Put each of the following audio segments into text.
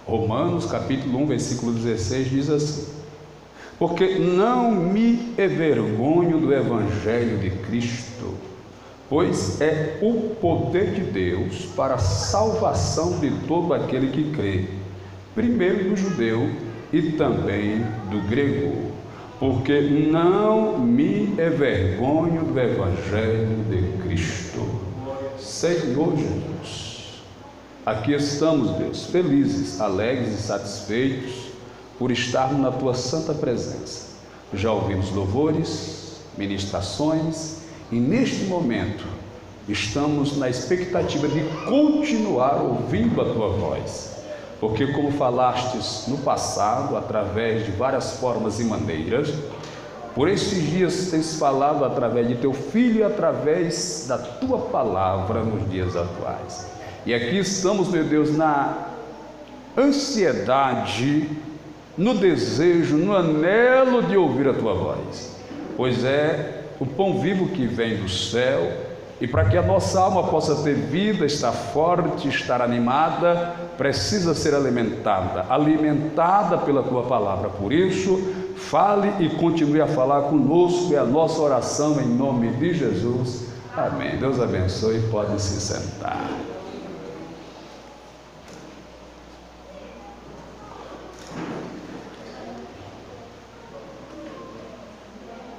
Romanos capítulo 1, versículo 16 diz assim: porque não me envergonho do Evangelho de Cristo, pois é o poder de Deus para a salvação de todo aquele que crê, primeiro do judeu e também do grego, porque não me envergonho do Evangelho de Cristo. Senhor Jesus, aqui estamos, Deus, felizes, alegres e satisfeitos por estarmos na Tua santa presença. Já ouvimos louvores, ministrações e neste momento estamos na expectativa de continuar ouvindo a Tua voz, porque como falastes no passado, através de várias formas e maneiras, por esses dias tens falado através de Teu Filho e através da Tua palavra nos dias atuais. E aqui estamos, meu Deus, na ansiedade, no desejo, no anelo de ouvir a Tua voz, pois é o pão vivo que vem do céu, e para que a nossa alma possa ter vida, estar forte, estar animada, precisa ser alimentada pela Tua palavra. Por isso, fale e continue a falar conosco, é a nossa oração em nome de Jesus. Amém. Deus abençoe, podem se sentar.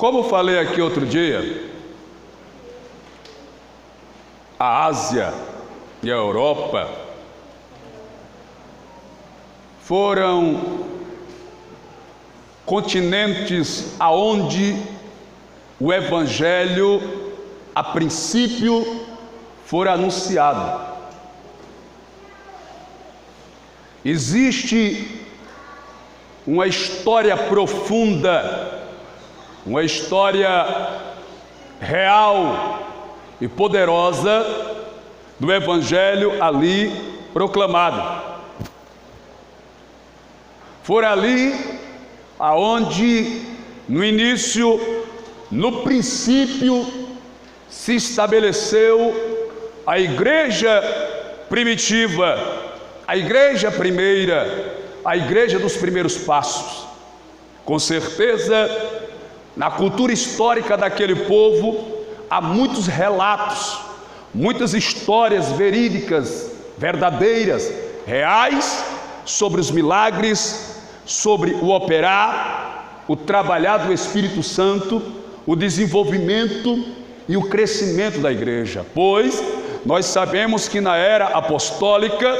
Como falei aqui outro dia, a Ásia e a Europa foram continentes aonde o Evangelho, a princípio, foi anunciado. Existe uma história profunda, uma história real e poderosa do Evangelho ali proclamado. Foi ali aonde no início, no princípio, se estabeleceu a igreja primitiva, a igreja primeira, a igreja dos primeiros passos. Com certeza, na cultura histórica daquele povo, há muitos relatos, muitas histórias verídicas, verdadeiras, reais, sobre os milagres, sobre o operar, o trabalhar do Espírito Santo, o desenvolvimento e o crescimento da igreja. Pois nós sabemos que na era apostólica,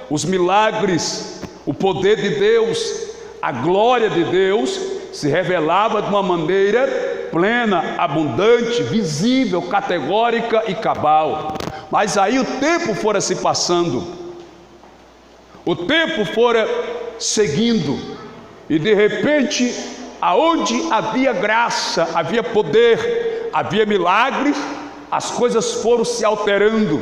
os milagres, o poder de Deus, a glória de Deus se revelava de uma maneira plena, abundante, visível, categórica e cabal. Mas aí o tempo fora se passando, o tempo fora seguindo, e de repente, aonde havia graça, havia poder, havia milagres, as coisas foram se alterando,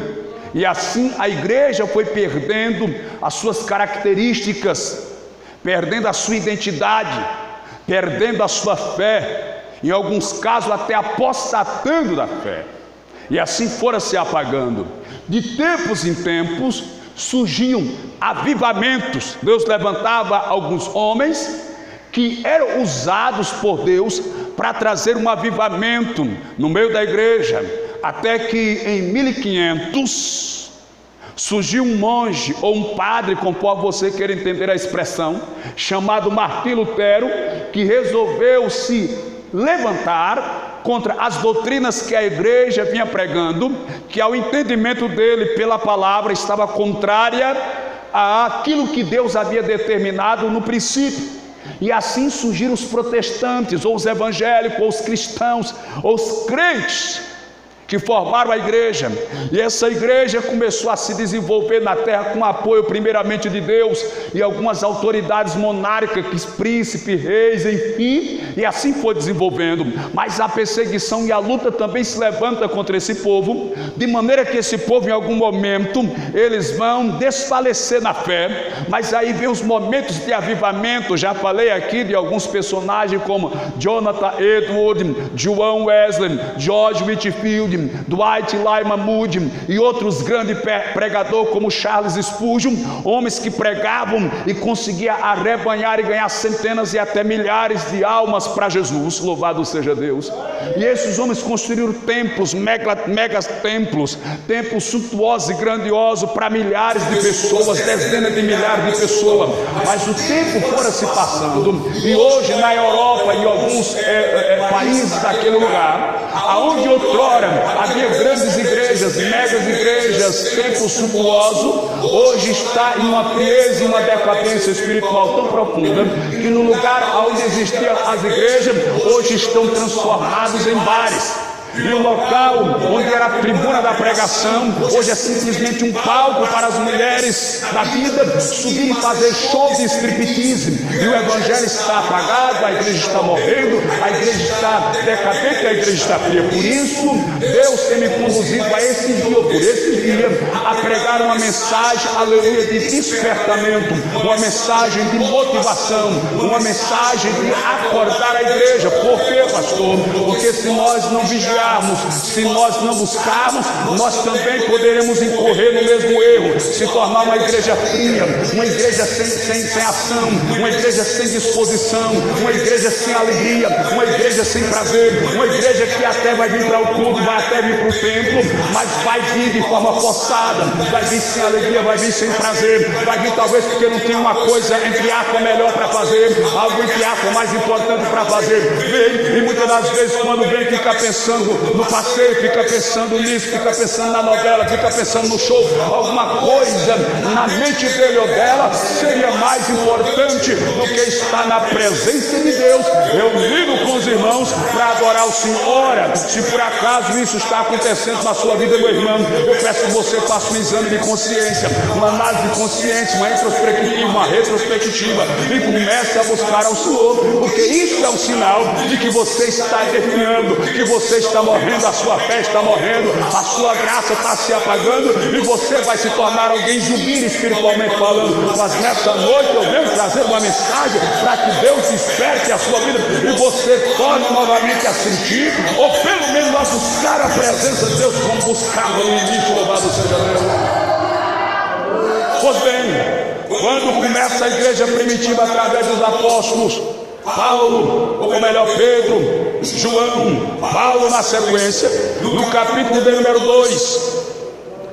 e assim a igreja foi perdendo as suas características, perdendo a sua identidade, perdendo a sua fé, em alguns casos até apostatando da fé, e assim fora se apagando. De tempos em tempos surgiam avivamentos. Deus levantava alguns homens que eram usados por Deus para trazer um avivamento no meio da igreja, até que em 1500 surgiu um monge ou um padre, conforme você queira entender a expressão, chamado Martim Lutero, que resolveu se levantar contra as doutrinas que a igreja vinha pregando, que ao entendimento dele pela palavra estava contrária àquilo que Deus havia determinado no princípio. E assim surgiram os protestantes, ou os evangélicos, ou os cristãos, ou os crentes que formaram a igreja. E essa igreja começou a se desenvolver na terra com apoio primeiramente de Deus e algumas autoridades monárquicas, príncipes, reis, enfim, E assim foi desenvolvendo. Mas a perseguição e a luta também se levanta contra esse povo, de maneira que esse povo, em algum momento, eles vão desfalecer na fé. Mas aí vem os momentos de avivamento. Já falei aqui de alguns personagens como Jonathan Edwards, John Wesley, George Whitefield, Dwight Lyman Moody e outros grandes pregadores como Charles Spurgeon, homens que pregavam e conseguiam arrebanhar e ganhar centenas e até milhares de almas para Jesus. Louvado seja Deus. E esses homens construíram templos, mega templos suntuosos e grandiosos para milhares de pessoas, dezenas de milhares de pessoas. Mas o tempo fora se passando, e hoje na Europa e alguns países daquele lugar, aonde outrora havia grandes igrejas, megas igrejas, templos suntuosos, hoje está em uma frieza e uma decadência espiritual tão profunda, que no lugar onde existiam as igrejas, hoje estão transformados em bares. E o local onde era a tribuna da pregação, hoje é simplesmente um palco para as mulheres da vida subirem e fazer shows de striptease. E o evangelho está apagado, a igreja está morrendo, a igreja está decadente, a igreja está fria. Por isso, Deus tem me conduzido a esse dia, por esse dia, a pregar uma mensagem, aleluia, de despertamento, uma mensagem de motivação, uma mensagem de acordar a igreja. Por quê, pastor? Porque se nós não vigiarmos, se nós não buscarmos, nós também poderemos incorrer no mesmo erro, se tornar uma igreja fria, uma igreja sem ação, uma igreja sem disposição, uma igreja sem alegria, uma igreja sem prazer, uma igreja que até vai vir para o culto, vai até vir para o templo, mas vai vir de forma forçada, vai vir sem alegria, vai vir sem prazer, vai vir talvez porque não tem uma coisa entre aspas melhor para fazer, algo entre aspas mais importante para fazer. Vem, e muitas das vezes quando vem fica pensando no passeio, fica pensando nisso, fica pensando na novela, fica pensando no show, alguma coisa na mente dele ou dela seria mais importante do que estar na presença de Deus, reunido com os irmãos para adorar o Senhor. Ora, se por acaso isso está acontecendo na sua vida, meu irmão, eu peço que você faça um exame de consciência, uma análise de consciência, uma introspectiva, uma retrospectiva, e comece a buscar ao Senhor, porque isso é um sinal de que você está definhando, que você está morrendo, a sua fé está morrendo, a sua graça está se apagando, e você vai se tornar alguém zumbi espiritualmente falando. Mas nessa noite eu venho trazer uma mensagem para que Deus desperte a sua vida e você torne novamente a sentir, ou pelo menos a buscar a presença de Deus como buscava no início. Louvado seja Deus. Pois bem, quando começa a igreja primitiva através dos apóstolos Paulo, ou melhor Pedro, João, Paulo na sequência, no capítulo de número 2,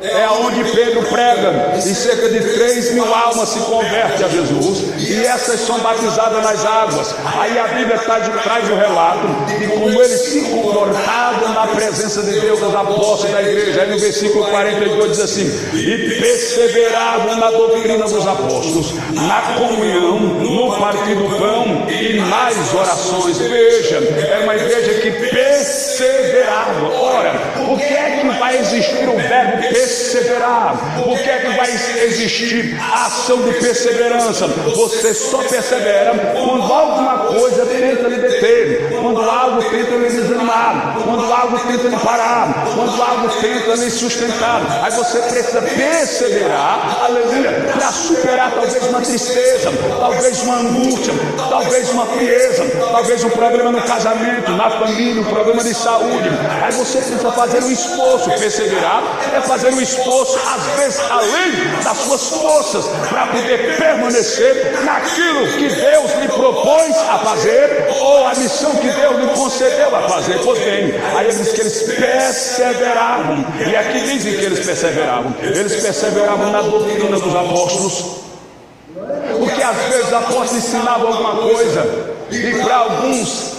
é onde Pedro prega e cerca de 3.000 almas se convertem a Jesus, e essas são batizadas nas águas. Aí a Bíblia traz o relato de como eles se comportavam na presença de Deus, os apóstolos da igreja. Aí no versículo 42 diz assim: e perseveravam na doutrina dos apóstolos, na comunhão, no partir do pão e nas orações. Veja, é uma igreja que perseverava. Ora, por que é que vai existir o verbo perseverar? Por que é que vai existir a ação de perseverança? Você só persevera quando alguma coisa tenta lhe deter, quando algo tenta lhe desanimar, quando algo tenta lhe parar, quando algo tenta lhe sustentar. Aí você precisa perseverar, aleluia, para superar talvez uma tristeza, talvez uma angústia, talvez uma frieza, talvez um problema no casamento, na família, um problema de saúde. Aí você precisa fazer um esforço. Perseverar é fazer um esforço, às vezes além das suas forças, para poder permanecer naquilo que Deus lhe propôs a fazer, ou a missão que Deus lhe concedeu a fazer. Pois bem, aí ele diz que eles perseveravam, e aqui dizem que eles perseveravam na doutrina dos apóstolos, porque às vezes os apóstolos ensinavam alguma coisa, e para alguns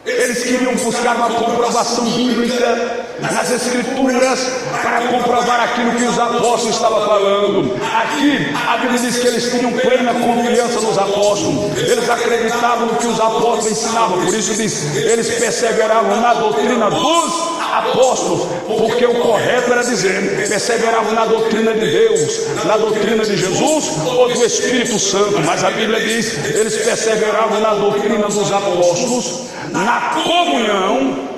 Eles queriam buscar uma comprovação bíblica nas Escrituras para comprovar aquilo que os apóstolos estavam falando. Aqui a Bíblia diz que eles tinham plena confiança nos apóstolos. Eles acreditavam no que os apóstolos ensinavam. Por isso diz, eles perseveravam na doutrina dos apóstolos, porque o correto era dizer, perseveravam na doutrina de Deus, na doutrina de Jesus ou do Espírito Santo. Mas a Bíblia diz, eles perseveravam na doutrina dos apóstolos, na comunhão,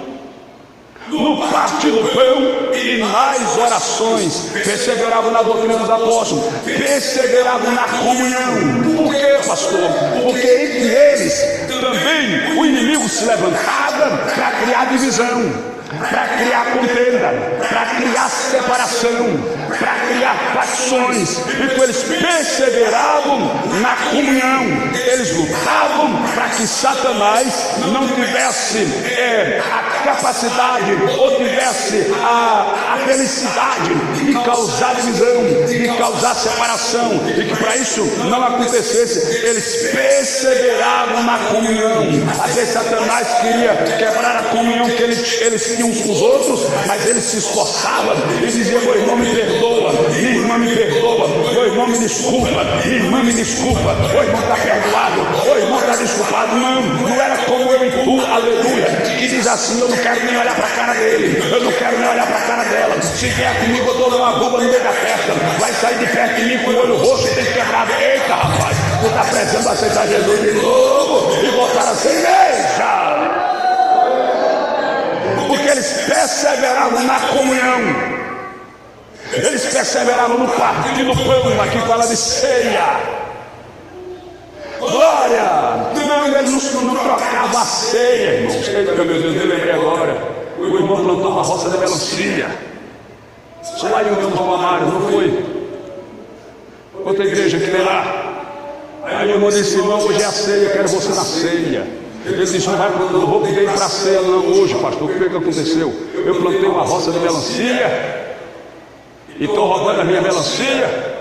no partir do pão e nas orações. Perseveravam na doutrina dos apóstolos, perseveravam na comunhão. Por quê, pastor? Porque entre eles também o inimigo se levantava para criar divisão, para criar contenda, para criar separação, para criar facções. Então eles perseveravam na comunhão, eles lutavam para que Satanás não tivesse a capacidade ou tivesse a felicidade de causar divisão, de causar separação, e que para isso não acontecesse. Eles perseveravam na comunhão. Às vezes Satanás queria quebrar a comunhão que eles tinham uns com os outros, mas eles se esforçavam e diziam: meu irmão me perdoa, minha irmã me perdoa, meu irmão me desculpa, minha irmã me desculpa, meu irmão está perdoado, meu irmão está desculpado. Não era como eu e tu, aleluia, que diz assim: eu não quero nem olhar para a cara dele, eu não quero nem olhar para a cara dela. Se vier comigo eu dou uma bomba no meio da festa, vai sair de perto de mim com o olho roxo e dente quebrado. Eita, rapaz, tu está precisando aceitar Jesus de novo e voltar a ser igreja. Porque eles perseveravam na comunhão, eles perseveravam no partir do pão. Aqui fala de ceia. Glória! Não, eles não trocavam a ceia, irmãos. Eita, meu Deus, eu lembrei agora. O irmão plantou uma roça de melancia. Isso lá em União do Palmares, não foi? Outra igreja que veio lá. Aí o irmão disse: irmão, hoje é a ceia, quero você na ceia. Ele disse: não vou pedir para a ceia não hoje, pastor. O que aconteceu? Eu plantei uma roça de melancia e estou roubando a minha melancia,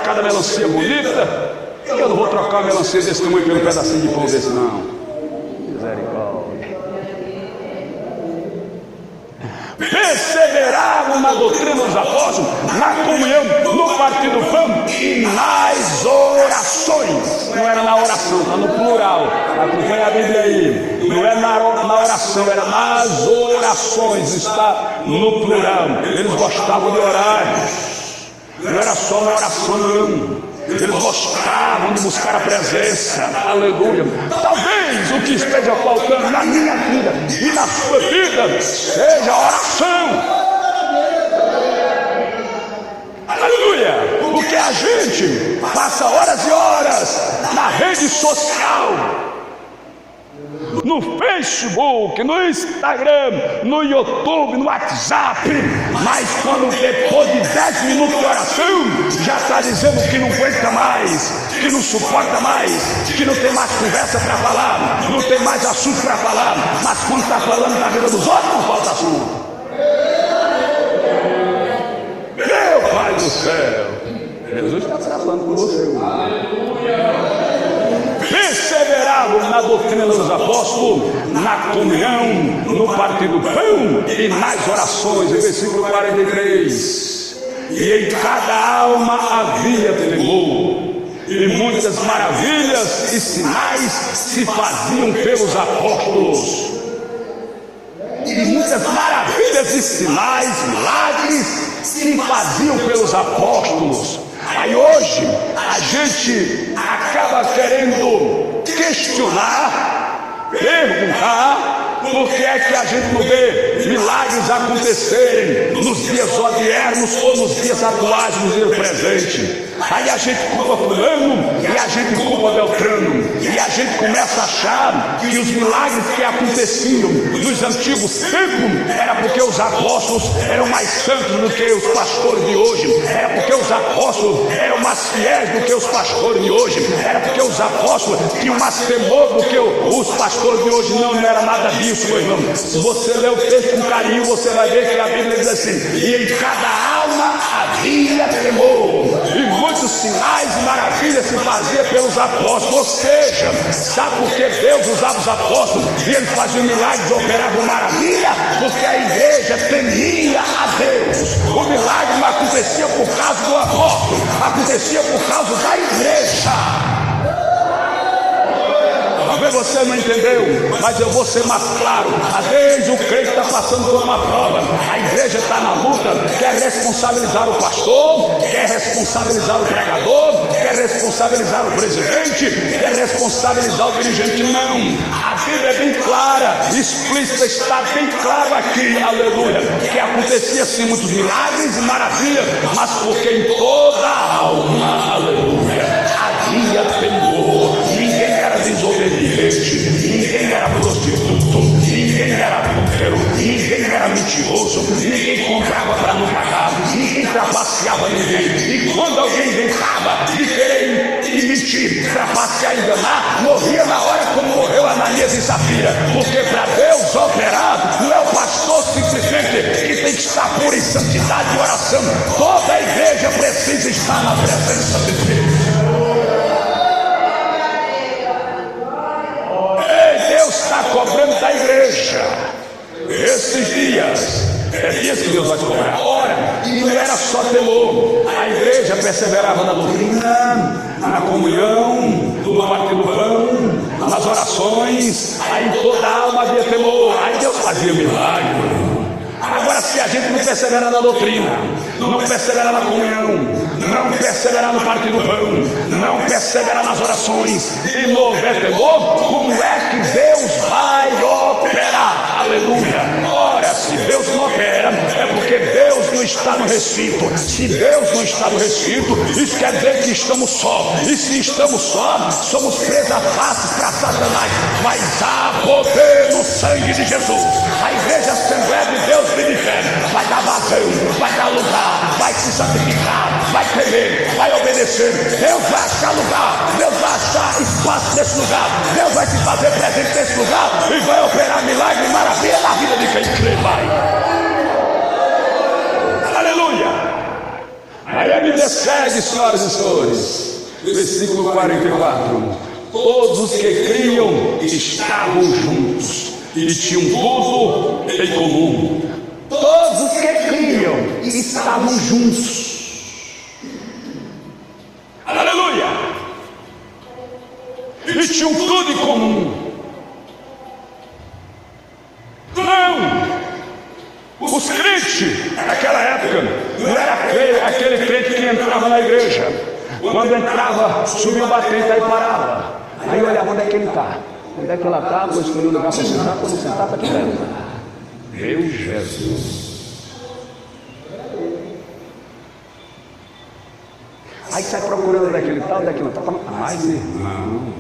cada melancia bonita, e eu não vou trocar a melancia desse tamanho pelo pedacinho de pão desse não. Misericórdia. Perseveravam na doutrina dos apóstolos, na comunhão, no partir do pão e nas orações. Não era na oração, está no plural. Acompanha a Bíblia aí. Não é na oração, era nas orações, está no plural. Eles gostavam de orar. Não era só na oração, não. Eles gostavam de buscar a presença. Aleluia. Talvez o que esteja faltando na minha vida e na sua vida seja a oração. Aleluia. Porque a gente passa horas e horas na rede social, no Facebook, no Instagram, no YouTube, no WhatsApp, mas quando depois de 10 minutos de oração já está dizendo que não aguenta mais, que não suporta mais, que não tem mais conversa para falar, não tem mais assunto para falar. Mas quando está falando da vida dos outros, não falta assunto. Meu Pai do céu, Jesus está tratando com você. Perseveravam na doutrina dos apóstolos, na comunhão, no partir do pão e nas orações. Versículo 43. E em cada alma havia temor, e muitas maravilhas e sinais se faziam pelos apóstolos. E muitas maravilhas e sinais, milagres se faziam pelos apóstolos. Aí hoje a gente acaba querendo questionar, perguntar, por que é que a gente não vê milagres acontecerem nos dias odiernos ou nos dias atuais, nos dias presentes. Aí a gente culpa fulano e a gente culpa Beltrano, e a gente começa a achar que os milagres que aconteciam nos antigos tempos era porque os apóstolos eram mais santos do que os pastores de hoje, era porque os apóstolos eram mais fiéis do que os pastores de hoje, era porque os apóstolos tinham mais temor do que os pastores de hoje. Não era nada disso, meu irmão. Se você ler o texto com carinho, você vai ver que a Bíblia diz assim: e em cada alma havia temor. muitos sinais e maravilhas se faziam pelos apóstolos. Ou seja, sabe por que Deus usava os apóstolos e eles faziam milagres, operavam maravilha? Porque a igreja temia a Deus. O milagre não acontecia por causa do apóstolo, acontecia por causa da igreja. Talvez você não entendeu, mas eu vou ser mais claro. Às vezes o crente está passando por uma prova, a igreja está na luta, quer responsabilizar o pastor, quer responsabilizar o pregador, quer responsabilizar o presidente, quer responsabilizar o dirigente. Não, a Bíblia é bem clara, explícita, está bem claro aqui, aleluia, que acontecia sim muitos milagres e maravilhas, mas porque em toda a alma, aleluia, havia temor. Ninguém era desobediente, ninguém era prostituto, ninguém era adúltero, ninguém era mentiroso, ninguém comprava para não pagar, ninguém trapaceava ninguém. E quando alguém inventava de querer mentir, trapacear, enganar, morria na hora como morreu Ananias e Safira. Porque para Deus operar, não é o pastor simplesmente que tem que estar pura em santidade e oração. Toda a igreja precisa estar na presença de Deus. Está cobrando da igreja esses dias, dias que Deus vai te cobrar. Ora, e não era só temor, a igreja perseverava na doutrina, na comunhão, no partir do pão, nas orações. Aí toda a alma havia temor, aí Deus fazia milagre. Agora, se a gente não perseverar na doutrina, não perseverar na comunhão, não perseverar no partir do pão, não perseverar nas orações e não houver temor, como é que Deus vai operar? Aleluia! Ora, se Deus não opera, é porque Deus não está no recinto. Se Deus não está no recinto, isso quer dizer que estamos só. E se estamos só, somos presa fácil para Satanás. Mas há poder no sangue de Jesus. A igreja Assembleia de Deus vai dar vazão, vai dar lugar, vai se santificar, vai temer, vai obedecer. Deus vai achar lugar, Deus vai achar espaço nesse lugar, Deus vai se fazer presente nesse lugar e vai operar milagre e maravilha na vida de quem crê. Vai, aleluia. Aí a Bíblia segue, senhoras e senhores, versículo 44: todos os que criam estavam juntos e tinham tudo em comum. Todos os que criam estavam juntos. Aleluia! E tinham tudo em comum. Não! Os crentes naquela época não era aquele crente que entrava na igreja. Quando entrava, subia o batente, aí parava. Aí olhava onde é que ele está. Onde é que ela está? Vou escolher o lugar para sentar. Quando sentar, está aqui dentro. Meu Jesus. Aí sai procurando daquele tal, daquele tal. Mas irmão,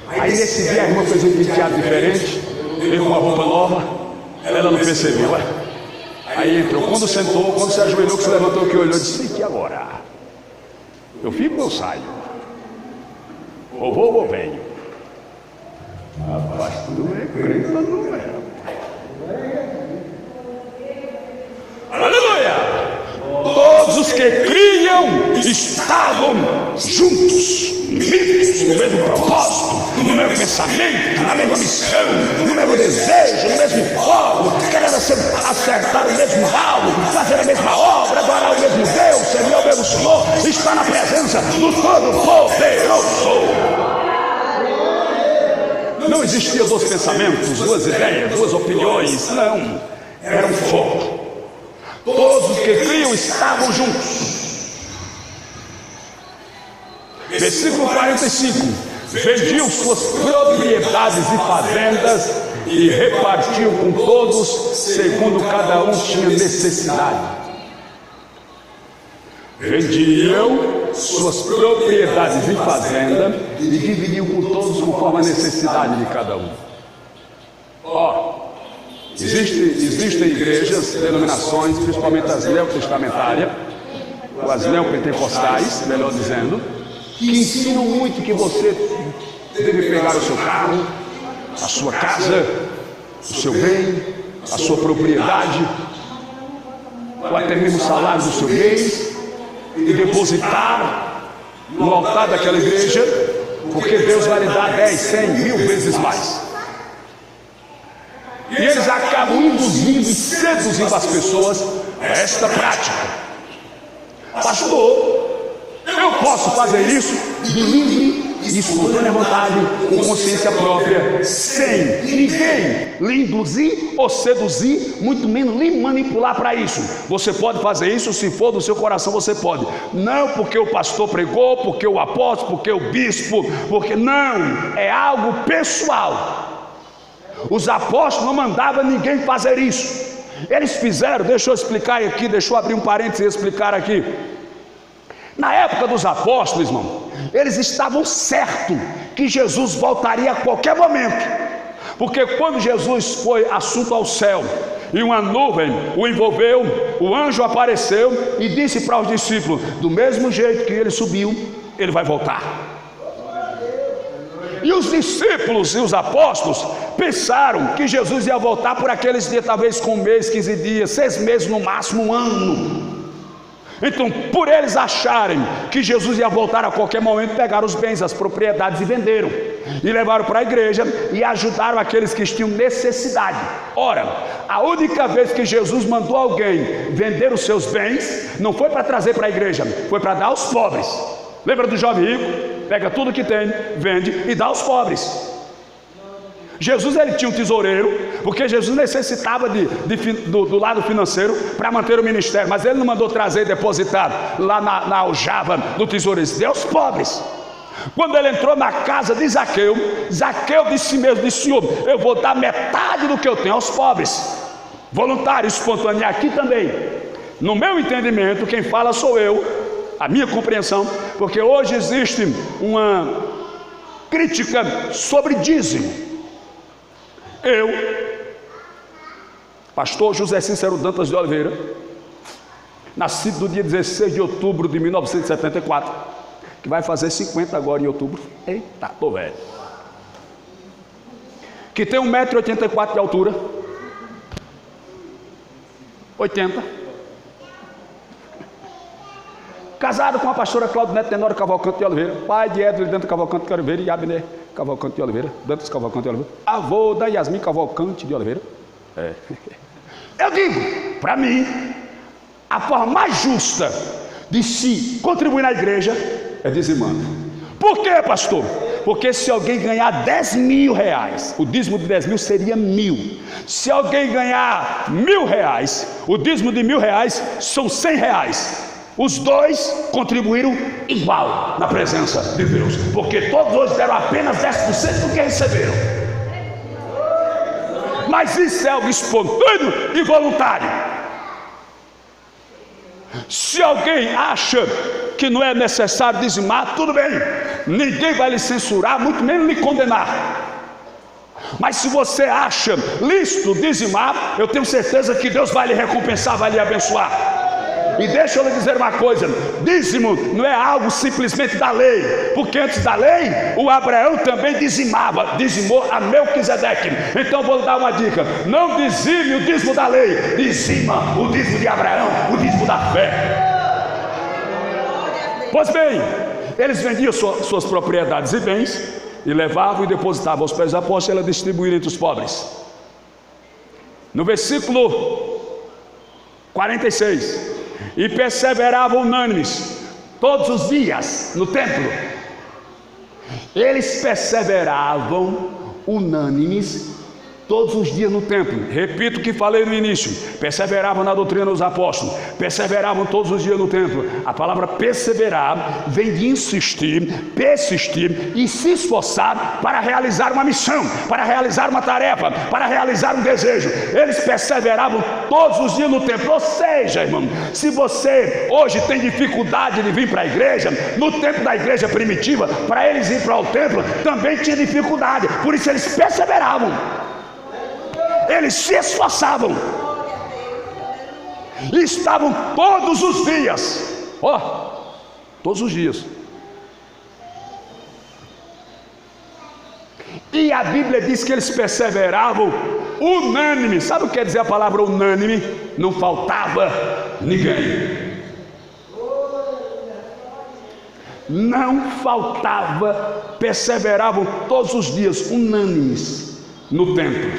aí nesse dia a irmã fez um penteado diferente, veio com uma roupa nova, ela não percebeu. Aí entrou, quando sentou, quando se ajoelhou, que se levantou, que olhou e disse: e agora? Eu fico ou eu saio? Ou vou ou venho? Rapaz, tu não é crente, mas não é. Aleluia! Todos os que criam estavam juntos, unidos no mesmo propósito, no mesmo pensamento, na mesma missão, no mesmo desejo, no mesmo foco, querendo acertar o mesmo alvo, fazer a mesma obra, adorar o mesmo Deus, servir ao mesmo Senhor, estar na presença do Todo-Poderoso. Não existia dois pensamentos, duas ideias, duas opiniões, não. Era um foco. Todos os que criam estavam juntos. Versículo 45: vendiam suas propriedades e fazendas e repartiam com todos, segundo cada um tinha necessidade. Vendiam suas propriedades e fazenda e dividiam com todos conforme a necessidade de cada um. Existem igrejas, denominações, principalmente as neotestamentárias, ou as neopentecostais, melhor dizendo, que ensinam muito que você deve pegar o seu carro, a sua casa, o seu bem, a sua propriedade ou até mesmo o salário do seu mês, e depositar no altar daquela igreja, porque Deus vai lhe dar 10, 100, 1000 vezes mais. E eles acabam induzindo e seduzindo as pessoas a esta prática. Pastor, eu posso fazer isso de livre e espontânea vontade, com consciência própria, sem ninguém lhe induzir ou seduzir, muito menos lhe manipular para isso. Você pode fazer isso se for do seu coração, você pode. Não porque o pastor pregou, porque o apóstolo, porque o bispo, porque não, é algo pessoal. Os apóstolos não mandavam ninguém fazer isso. Eles fizeram, deixa eu explicar aqui, deixa eu abrir um parênteses e explicar aqui. Na época dos apóstolos, irmão, eles estavam certos que Jesus voltaria a qualquer momento. Porque quando Jesus foi assunto ao céu e uma nuvem o envolveu, o anjo apareceu e disse para os discípulos: do mesmo jeito que ele subiu, ele vai voltar. E os discípulos e os apóstolos pensaram que Jesus ia voltar por aqueles dias, talvez com 1 mês, 15 dias, 6 meses no máximo, 1 ano. Então, por eles acharem que Jesus ia voltar a qualquer momento, pegaram os bens, as propriedades e venderam, e levaram para a igreja e ajudaram aqueles que tinham necessidade. Ora, a única vez que Jesus mandou alguém vender os seus bens, não foi para trazer para a igreja, foi para dar aos pobres. Lembra do jovem rico? Pega tudo que tem, vende e dá aos pobres. Jesus, ele tinha um tesoureiro, porque Jesus necessitava do lado financeiro para manter o ministério, mas ele não mandou trazer e depositar lá na aljava do tesoureiro, deu aos pobres. Quando ele entrou na casa de Zaqueu, Zaqueu disse mesmo, disse: Senhor, eu vou dar metade do que eu tenho aos pobres. Voluntário, espontâneo, aqui também. No meu entendimento, quem fala sou eu, a minha compreensão, porque hoje existe uma crítica sobre dízimo. Eu, pastor José Cícero Dantas de Oliveira, nascido no dia 16 de outubro de 1974, que vai fazer 50 agora em outubro. Eita, tô velho. Que tem 1,84 m de altura, 80. Casado com a pastora Cláudia Neto Tenório Cavalcante de Oliveira, pai de Edwin Dantas Cavalcante de Oliveira e Abner Cavalcante de Oliveira, Dantas Cavalcante de Oliveira, avô da Yasmin Cavalcante de Oliveira. Eu digo, para mim, a forma mais justa de se contribuir na igreja é dizimando. Por quê, pastor? Porque se alguém ganhar 10 mil reais, o dízimo de 10 mil seria 1000. Se alguém ganhar 1000 reais, o dízimo de 1000 reais são 100 reais. Os dois contribuíram igual na presença de Deus, porque todos hoje deram apenas 10% do que receberam. Mas isso é algo espontâneo e voluntário. Se alguém acha que não é necessário dizimar, tudo bem, ninguém vai lhe censurar, muito menos lhe condenar. Mas se você acha lícito dizimar, eu tenho certeza que Deus vai lhe recompensar, vai lhe abençoar. E deixa eu lhe dizer uma coisa: dízimo não é algo simplesmente da lei, porque antes da lei o Abraão também dizimou a Melquisedeque. Então vou lhe dar uma dica: não dizime o dízimo da lei, dizima o dízimo de Abraão, o dízimo da fé. Pois bem, eles vendiam suas propriedades e bens e levavam e depositavam aos pés dos apóstolos, e ela distribuía entre os pobres. No versículo 46, e perseveravam unânimes todos os dias no templo. Eles perseveravam unânimes todos os dias no templo. Repito o que falei no início: perseveravam na doutrina dos apóstolos, perseveravam todos os dias no templo. A palavra perseverar vem de insistir, persistir e se esforçar para realizar uma missão, para realizar uma tarefa, para realizar um desejo. Eles perseveravam todos os dias no templo. Ou seja, irmão, se você hoje tem dificuldade de vir para a igreja, no tempo da igreja primitiva, para eles ir para o templo também tinha dificuldade, por isso eles perseveravam. Eles se esforçavam e estavam todos os dias, todos os dias. E a Bíblia diz que eles perseveravam unânime. Sabe o que quer dizer a palavra unânime? Não faltava ninguém. Não faltava, perseveravam todos os dias, unânimes, no templo.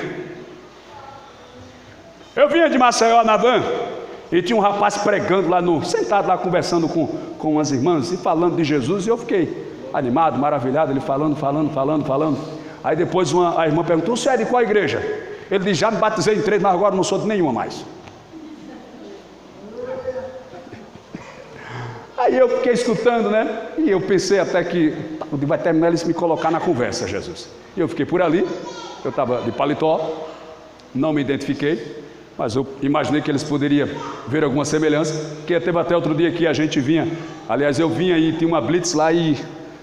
Eu vinha de Maceió na van, e tinha um rapaz pregando lá sentado lá conversando com as irmãs e falando de Jesus, e eu fiquei animado, maravilhado, ele falando. Aí depois a irmã perguntou: você é de qual igreja? Ele disse: já me batizei em 3, mas agora não sou de nenhuma mais. Aí eu fiquei escutando, né? E eu pensei até que vai terminar eles me colocar na conversa, Jesus. E eu fiquei por ali, eu estava de paletó, não me identifiquei, mas eu imaginei que eles poderiam ver alguma semelhança, porque teve até outro dia que a gente vinha, aliás eu vinha e tinha uma blitz lá e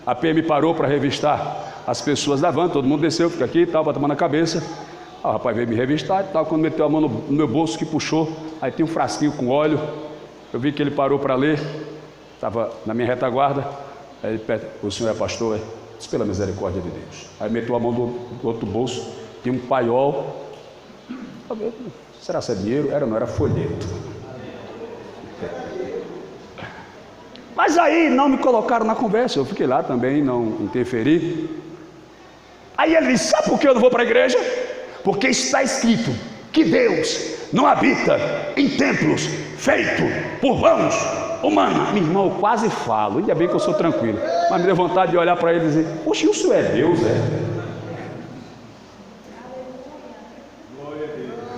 a PM parou para revistar as pessoas da van, todo mundo desceu, fica aqui e tal, bota a mão na cabeça. O rapaz veio me revistar e tal, quando meteu a mão no meu bolso que puxou, aí tinha um frasquinho com óleo, eu vi que ele parou para ler, estava na minha retaguarda, aí ele pede: o senhor é pastor? Disse: pela misericórdia de Deus. Aí meteu a mão do outro bolso, tinha um paiol, será que é dinheiro? Não, era folheto. Mas aí não me colocaram na conversa, eu fiquei lá também, não interferi. Aí ele disse: sabe por que eu não vou para a igreja? Porque está escrito que Deus não habita em templos feitos por mãos humanas. Meu irmão, eu quase falo, ainda bem que eu sou tranquilo, mas me deu vontade de olhar para ele e dizer: poxa, o senhor é Deus, é?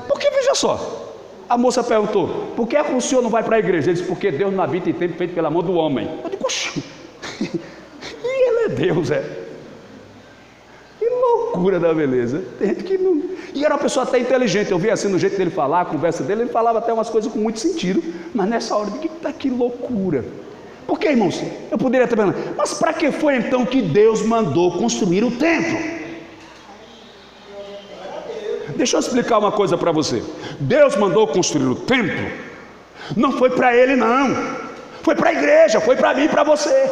Porque veja só, a moça perguntou: por que o senhor não vai para a igreja? Ele disse: porque Deus não habita em templo feito pela mão do homem. Eu digo: poxa, e ele é Deus, é? Que loucura da beleza. Tem gente que não... E era uma pessoa até inteligente, eu vi assim no jeito dele falar, a conversa dele, ele falava até umas coisas com muito sentido, mas nessa hora eu digo: que loucura. Por que, irmãos? Eu poderia ter perguntado: mas para que foi então que Deus mandou construir o templo? Deixa eu explicar uma coisa para você. Deus mandou construir o templo, não foi para ele não, foi para a igreja, foi para mim e para você.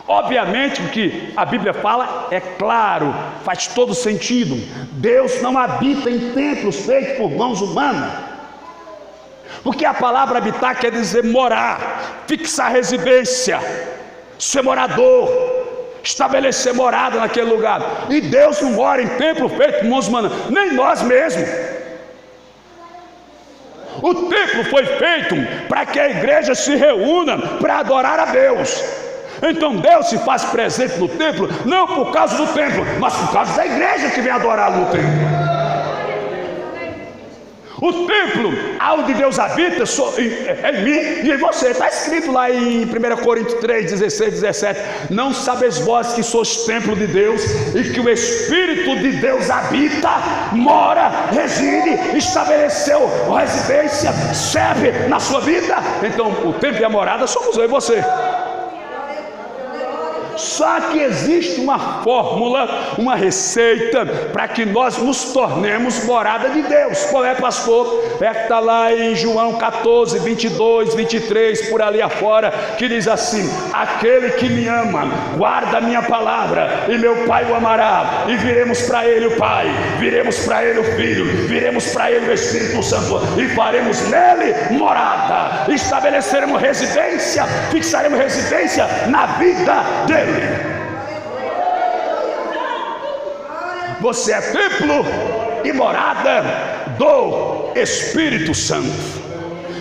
Obviamente o que a Bíblia fala é claro, faz todo sentido. Deus não habita em templos feitos por mãos humanas, porque a palavra habitar quer dizer morar, fixar residência, ser morador, estabelecer morada naquele lugar. E Deus não mora em templo feito por mãos humanas, nem nós mesmos. O templo foi feito para que a igreja se reúna para adorar a Deus. Então Deus se faz presente no templo, não por causa do templo, mas por causa da igreja que vem adorá-lo no templo. O templo, onde Deus habita, é em mim e em você. Está escrito lá em 1 Coríntios 3, 16, 17: não sabeis vós que sois templo de Deus e que o Espírito de Deus habita, mora, reside, estabeleceu residência, serve na sua vida? Então o templo e a morada somos eu e você. Só que existe uma fórmula, uma receita para que nós nos tornemos morada de Deus. Qual é, pastor? É que está lá em João 14, 22, 23, por ali afora, que diz assim: aquele que me ama, guarda a minha palavra, e meu Pai o amará, e viremos para ele o Pai, viremos para ele o Filho, viremos para ele o Espírito Santo, e faremos nele morada, estabeleceremos residência, fixaremos residência na vida dele. Você é templo e morada do Espírito Santo.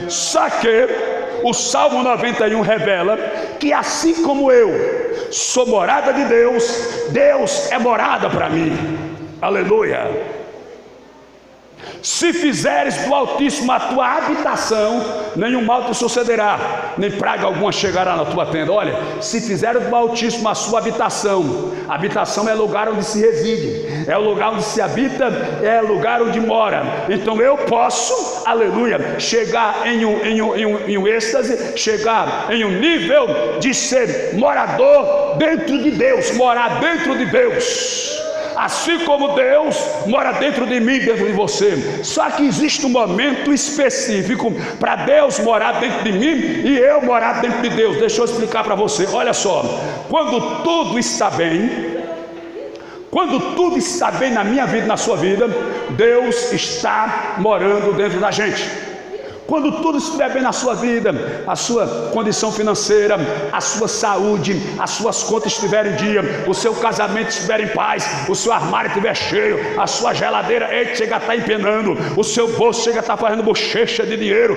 Só que o Salmo 91 revela que assim como eu sou morada de Deus, Deus é morada para mim. Aleluia. Se fizeres do Altíssimo a tua habitação, nenhum mal te sucederá, nem praga alguma chegará na tua tenda. Olha, se fizeres do Altíssimo a sua habitação, habitação é lugar onde se reside, é o lugar onde se habita, é o lugar onde mora. Então eu posso, aleluia, chegar em um êxtase, chegar em um nível de ser morador dentro de Deus, morar dentro de Deus. Assim como Deus mora dentro de mim, dentro de você. Só que existe um momento específico para Deus morar dentro de mim e eu morar dentro de Deus. Deixa eu explicar para você. Olha só, quando tudo está bem, na minha vida, na sua vida, Deus está morando dentro da gente. Quando tudo estiver bem na sua vida, a sua condição financeira, a sua saúde, as suas contas estiverem em dia, o seu casamento estiver em paz, o seu armário estiver cheio, a sua geladeira, chega a estar empenando, o seu bolso chega a estar fazendo bochecha de dinheiro,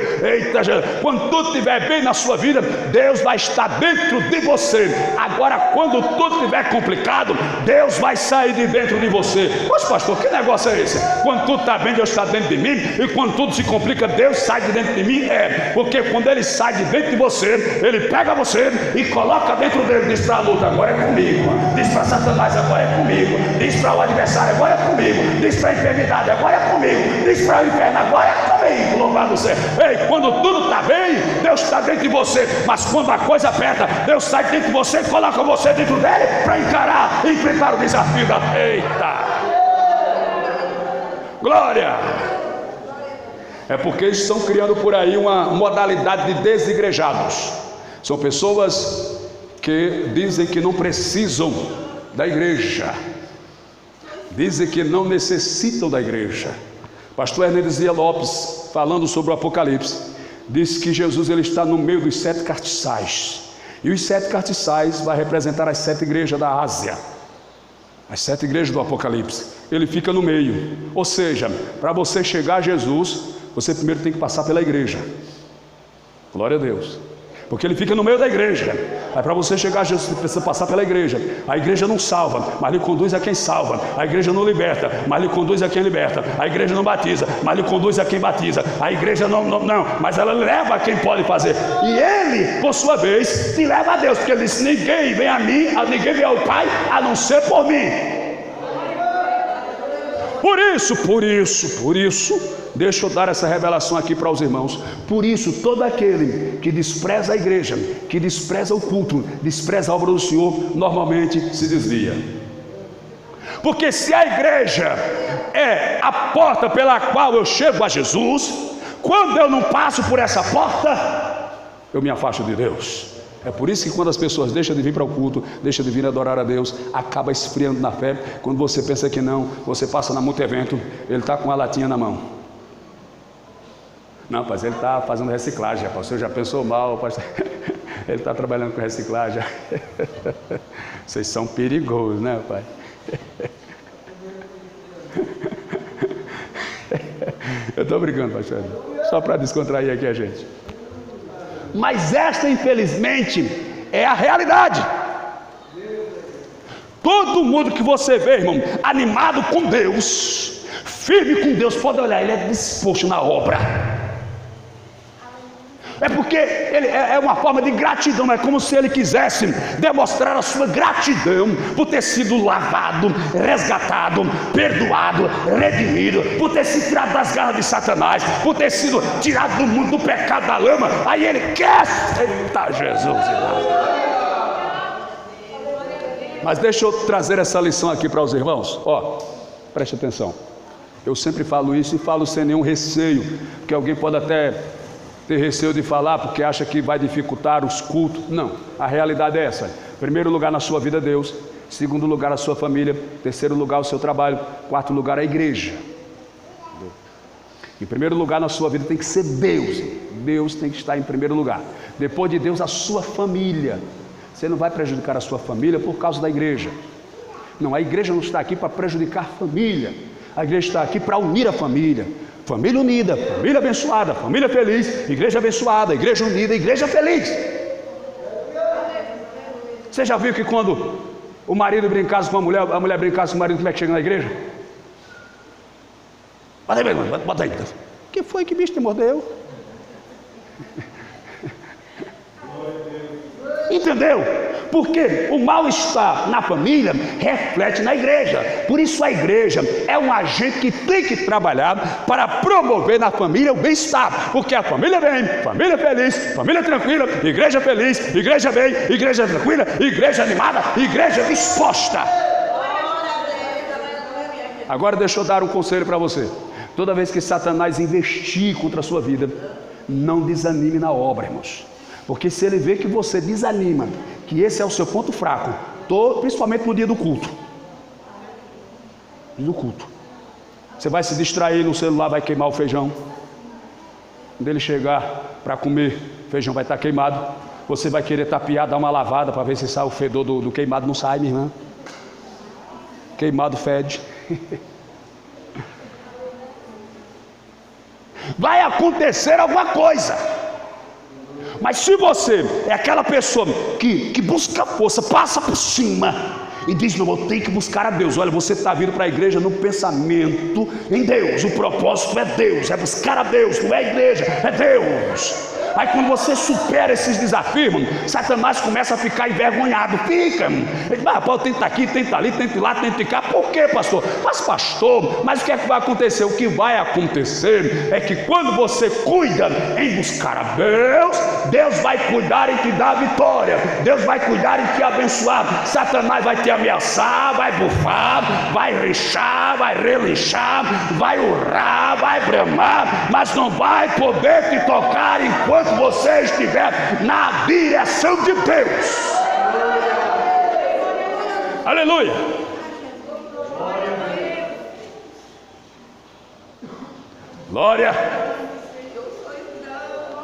quando tudo estiver bem na sua vida, Deus vai estar dentro de você. Agora, quando tudo estiver complicado, Deus vai sair de dentro de você. Mas pastor, que negócio é esse? Quando tudo está bem, Deus está dentro de mim, e quando tudo se complica, Deus sai de dentro de mim. Porque quando Ele sai de dentro de você, Ele pega você e coloca dentro dele. Diz para a luta, agora é comigo. Diz para Satanás, agora é comigo. Diz para o adversário, agora é comigo. Diz para a enfermidade, agora é comigo. Diz para o inferno, agora é comigo. Louvado seja. Quando tudo está bem, Deus está dentro de você. Mas quando a coisa aperta, Deus sai dentro de você e coloca você dentro dele para encarar e enfrentar o desafio da... Eita! Glória! É porque eles estão criando por aí uma modalidade de desigrejados. São pessoas que dizem que não precisam da igreja, dizem que não necessitam da igreja. Pastor Hernesia Lopes, falando sobre o Apocalipse, disse que Jesus ele está no meio dos 7 castiçais, e os 7 castiçais vai representar as 7 igrejas da Ásia, as 7 igrejas do Apocalipse. Ele fica no meio, ou seja, para você chegar a Jesus, você primeiro tem que passar pela igreja. Glória a Deus. Porque ele fica no meio da igreja. Aí para você chegar a Jesus, você precisa passar pela igreja. A igreja não salva, mas lhe conduz a quem salva. A igreja não liberta, mas lhe conduz a quem liberta. A igreja não batiza, mas lhe conduz a quem batiza. A igreja não, mas ela leva a quem pode fazer. E ele, por sua vez, te leva a Deus. Porque ele disse, ninguém vem a mim, ninguém vem ao Pai, a não ser por mim. Por isso, deixa eu dar essa revelação aqui para os irmãos. Por isso, todo aquele que despreza a igreja, que despreza o culto, despreza a obra do Senhor, normalmente se desvia. Porque se a igreja é a porta pela qual eu chego a Jesus, quando eu não passo por essa porta, eu me afasto de Deus. É por isso que quando as pessoas deixam de vir para o culto, deixam de vir adorar a Deus, acaba esfriando na fé. Quando você pensa que não, você passa na Multievento, ele está com a latinha na mão. Não, rapaz, ele está fazendo reciclagem, rapaz. O senhor já pensou mal, rapaz. Ele está trabalhando com reciclagem. Vocês são perigosos, né, pai? Eu estou brincando, pastor, só para descontrair aqui a gente. Mas esta, infelizmente, é a realidade. Todo mundo que você vê, irmão, animado com Deus, firme com Deus, pode olhar, ele é disposto na obra. É porque ele é uma forma de gratidão, é como se ele quisesse demonstrar a sua gratidão por ter sido lavado, resgatado, perdoado, redimido, por ter sido tirado das garras de Satanás, por ter sido tirado do mundo do pecado, da lama. Aí ele quer, eita Jesus. Mas deixa eu trazer essa lição aqui para os irmãos. Preste atenção. Eu sempre falo isso e falo sem nenhum receio, porque alguém pode até ter receio de falar porque acha que vai dificultar os cultos. Não, a realidade é essa. Primeiro lugar na sua vida, Deus. Segundo lugar, a sua família. Terceiro lugar, o seu trabalho. Quarto lugar, a igreja. Em primeiro lugar na sua vida tem que ser Deus. Deus tem que estar em primeiro lugar. Depois de Deus, a sua família. Você não vai prejudicar a sua família por causa da igreja. Não, a igreja não está aqui para prejudicar a família. A igreja está aqui para unir a família. Família unida, família abençoada, família feliz, igreja abençoada, igreja unida, igreja feliz. Você já viu que quando o marido brincasse com a mulher brincasse com o marido, como é que chega na igreja? Bota aí. Que foi que bicho te mordeu? Entendeu? Porque o mal-estar na família reflete na igreja. Por isso a igreja é um agente que tem que trabalhar para promover na família o bem-estar. Porque a família bem, família feliz, família tranquila, igreja feliz, igreja bem, igreja tranquila, igreja animada, igreja disposta. Agora deixa eu dar um conselho para você. Toda vez que Satanás investir contra a sua vida, não desanime na obra, irmãos. Porque se ele vê que você desanima, que esse é o seu ponto fraco, principalmente no dia do culto. No culto. Você vai se distrair no celular, vai queimar o feijão. Quando ele chegar para comer, o feijão vai estar queimado. Você vai querer tapear, dar uma lavada para ver se sai o fedor do queimado. Não sai, minha irmã. Queimado fede. Vai acontecer alguma coisa. Mas se você é aquela pessoa que busca força, passa por cima e diz: não, eu tenho que buscar a Deus. Olha, você está vindo para a igreja no pensamento em Deus. O propósito é Deus, é buscar a Deus. Não é a igreja, é Deus. Aí quando você supera esses desafios, Satanás começa a ficar envergonhado. Fica, ele vai: pode tentar aqui, tenta ali, tenta lá, tenta cá. Por quê, pastor? Mas pastor, mas o que é que vai acontecer? O que vai acontecer é que quando você cuida em buscar a Deus, Deus vai cuidar em te dar a vitória. Deus vai cuidar em te abençoar. Satanás vai te ameaçar, vai bufar, vai rixar, vai relinchar, vai urrar, vai bramar, mas não vai poder te tocar enquanto você estiver na direção de Deus. Aleluia. Glória.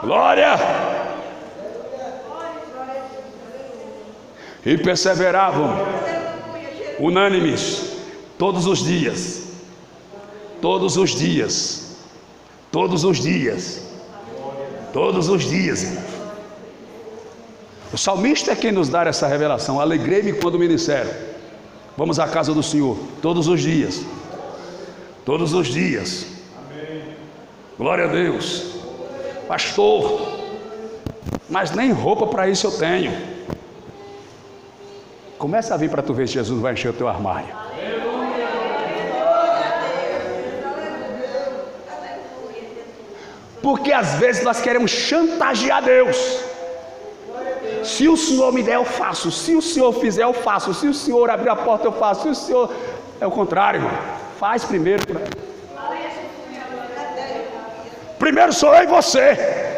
Glória. E perseveravam unânimes todos os dias, todos os dias, todos os dias, todos os dias. O salmista é quem nos dá essa revelação: alegrei-me quando me disseram, vamos à casa do Senhor, todos os dias, todos os dias. Glória a Deus. Pastor, mas nem roupa para isso eu tenho. Começa a vir para tu ver se Jesus vai encher o teu armário. Porque às vezes nós queremos chantagear Deus. Se o Senhor me der, eu faço. Se o Senhor fizer, eu faço. Se o Senhor abrir a porta, eu faço. Se o Senhor... É o contrário, irmão. Faz primeiro. Primeiro sou eu e você.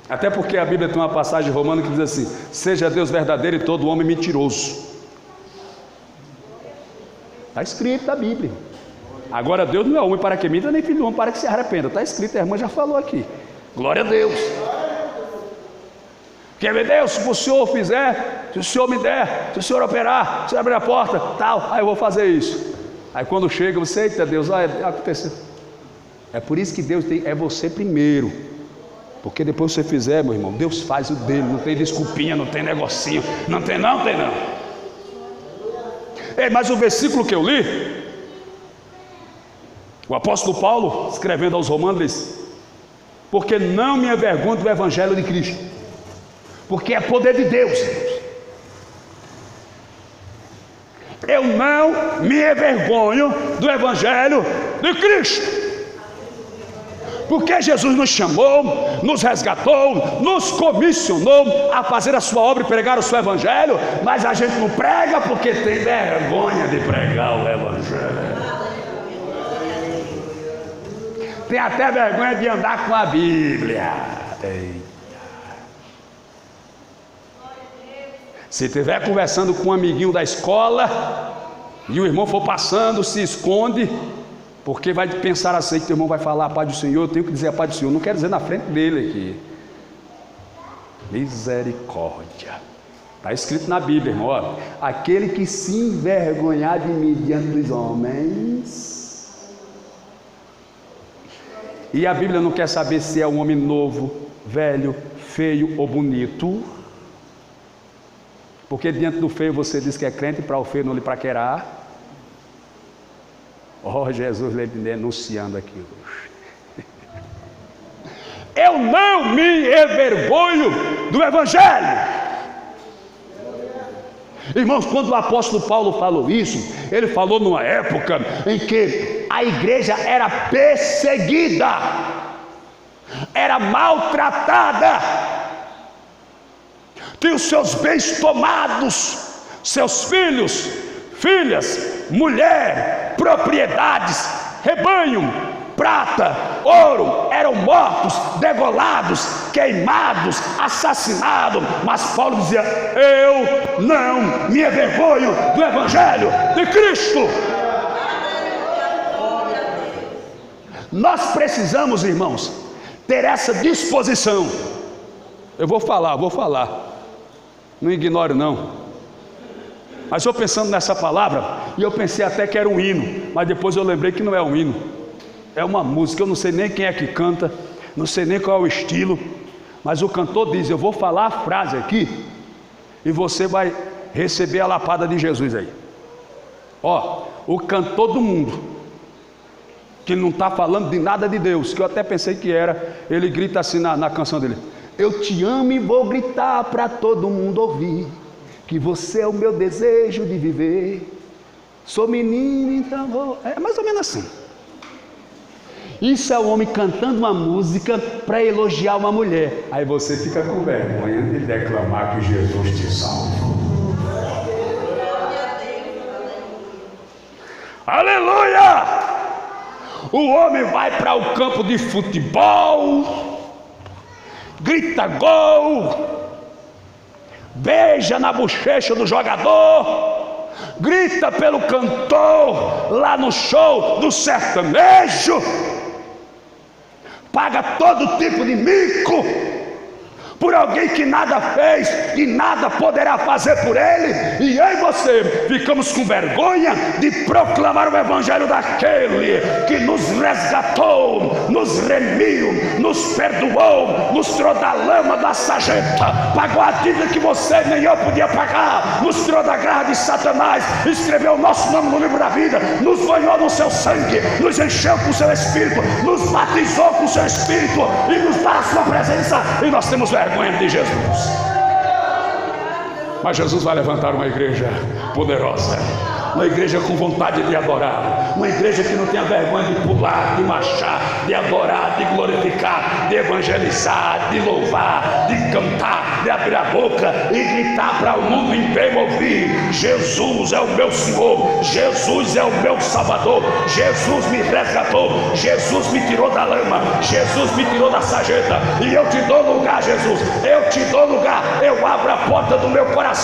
Até porque a Bíblia tem uma passagem romana que diz assim: seja Deus verdadeiro e todo homem mentiroso. Está escrito na Bíblia. Agora Deus não é homem para que minta, nem filho do homem para que se arrependa. Está escrito, a irmã já falou aqui. Glória a Deus. Quer ver Deus? Se o Senhor fizer, se o Senhor me der, se o Senhor operar, se o Senhor abrir a porta, tal, aí eu vou fazer isso. Aí quando chega, você: eita Deus, aconteceu. É por isso que Deus é você primeiro. Porque depois que você fizer, meu irmão, Deus faz o dele. Não tem desculpinha, não tem negocinho. Não tem não, tem não. Ei, mas o versículo que eu li, o apóstolo Paulo, escrevendo aos Romanos, diz: porque não me envergonho do evangelho de Cristo, porque é poder de Deus. Eu não me envergonho do evangelho de Cristo. Porque Jesus nos chamou, nos resgatou, nos comissionou a fazer a sua obra e pregar o seu evangelho. Mas a gente não prega porque tem vergonha de pregar o evangelho. Tem até vergonha de andar com a Bíblia. Eita. Se estiver conversando com um amiguinho da escola e o irmão for passando, se esconde, porque vai pensar assim, que o irmão vai falar a paz do Senhor. Eu tenho que dizer a paz do Senhor, não quero dizer na frente dele aqui. Misericórdia. Está escrito na Bíblia, irmão, ó, aquele que se envergonhar de mim diante dos homens. E a Bíblia não quer saber se é um homem novo, velho, feio ou bonito. Porque diante do feio você diz que é crente, para o feio não lhe praquerar. Oh, Jesus denunciando aquilo. Eu não me envergonho do evangelho. Irmãos, quando o apóstolo Paulo falou isso, ele falou numa época em que a igreja era perseguida, era maltratada, tinha os seus bens tomados, seus filhos, filhas, mulher, propriedades, rebanho, prata, ouro, eram mortos, degolados, queimados, assassinados. Mas Paulo dizia: eu não me envergonho do evangelho de Cristo. Nós precisamos, irmãos, ter essa disposição. Eu vou falar, não ignore não. Mas eu pensando nessa palavra, e eu pensei até que era um hino, mas depois eu lembrei que não é um hino, é uma música. Eu não sei nem quem é que canta, não sei nem qual é o estilo, mas o cantor diz: eu vou falar a frase aqui, e você vai receber a lapada de Jesus aí. Ó, o cantor do mundo, que não está falando de nada de Deus, que eu até pensei que era, ele grita assim na canção dele: eu te amo e vou gritar para todo mundo ouvir, que você é o meu desejo de viver. Sou menino, então vou... É mais ou menos assim. Isso é o homem cantando uma música para elogiar uma mulher. Aí você fica com vergonha de declamar que Jesus te salvou. Aleluia! O homem vai para o campo de futebol, grita gol, beija na bochecha do jogador, grita pelo cantor lá no show do sertanejo, paga todo tipo de mico por alguém que nada fez e nada poderá fazer por ele, e eu e você ficamos com vergonha de proclamar o evangelho daquele que nos resgatou, nos remiu, nos perdoou, nos tirou da lama da sarjeta, pagou a dívida que você nem eu podia pagar, nos tirou da garra de Satanás, escreveu o nosso nome no livro da vida, nos banhou no seu sangue, nos encheu com o seu espírito, nos batizou com o seu espírito e nos dá a sua presença, e nós temos vergonha de Jesus. Mas Jesus vai levantar uma igreja poderosa, uma igreja com vontade de adorar, uma igreja que não tenha vergonha de pular, de marchar, de adorar, de glorificar, de evangelizar, de louvar, de cantar, de abrir a boca e gritar para o mundo inteiro ouvir: Jesus é o meu Senhor, Jesus é o meu Salvador, Jesus me resgatou, Jesus me tirou da lama, Jesus me tirou da sarjeta, e eu te dou lugar, Jesus, eu te dou lugar, eu abro a porta do meu coração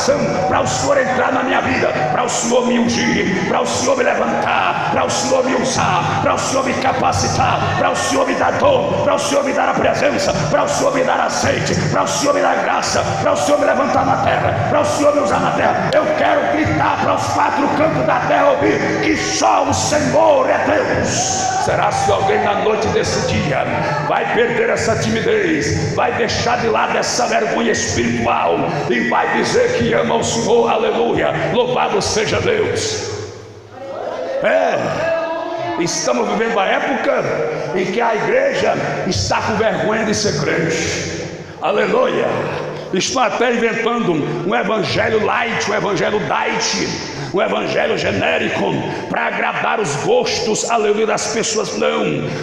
para o Senhor entrar na minha vida, para o Senhor me ungir, para o Senhor me levantar, para o Senhor me usar, para o Senhor me capacitar, para o Senhor me dar dom, para o Senhor me dar a presença, para o Senhor me dar azeite, para o Senhor me dar graça, para o Senhor me levantar na terra, para o Senhor me usar na terra. Eu quero gritar para os quatro cantos da terra ouvir que só o Senhor é Deus. Será se alguém na noite desse dia vai perder essa timidez, vai deixar de lado essa vergonha espiritual e vai dizer que ama o Senhor, aleluia, louvado seja Deus. Estamos vivendo a época em que a igreja está com vergonha de ser crente, aleluia. Estão até inventando um evangelho light, um evangelho diet, um evangelho genérico para agradar os gostos, aleluia, das pessoas.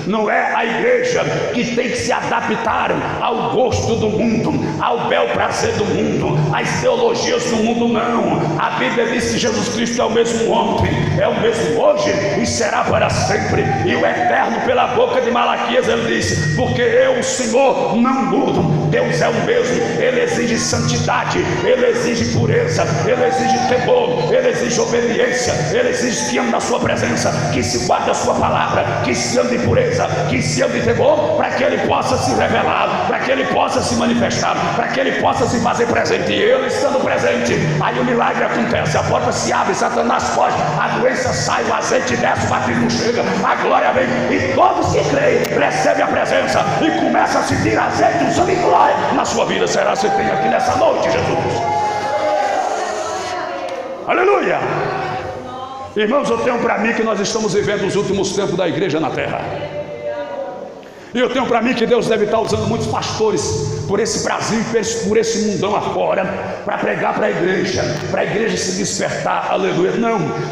Não é a igreja que tem que se adaptar ao gosto do mundo, ao bel prazer do mundo, às ideologias do mundo, não. A Bíblia diz que Jesus Cristo é o mesmo ontem, é o mesmo hoje e será para sempre. E o Eterno, pela boca de Malaquias, ele disse: porque eu, o Senhor, não mudo. Deus é o mesmo, ele exige santidade, ele exige pureza, ele exige temor, ele exige obediência, ele exige que ame na sua presença, que se guarde a sua palavra, que se ame de pureza, que se ame de temor, para que ele possa se revelar, para que ele possa se manifestar, para que ele possa se fazer presente. E ele estando presente, aí o milagre acontece, a porta se abre, Satanás foge, a doença sai, o azeite desce, o batismo chega, a glória vem, e todos que creem recebem a presença e começa a sentir azeite, usando em glória na sua vida. Será que você tem aqui nessa noite, Jesus? Aleluia! Irmãos, eu tenho para mim que nós estamos vivendo os últimos tempos da igreja na terra. E eu tenho para mim que Deus deve estar usando muitos pastores por esse Brasil e por esse mundão afora, para pregar para a igreja se despertar, aleluia.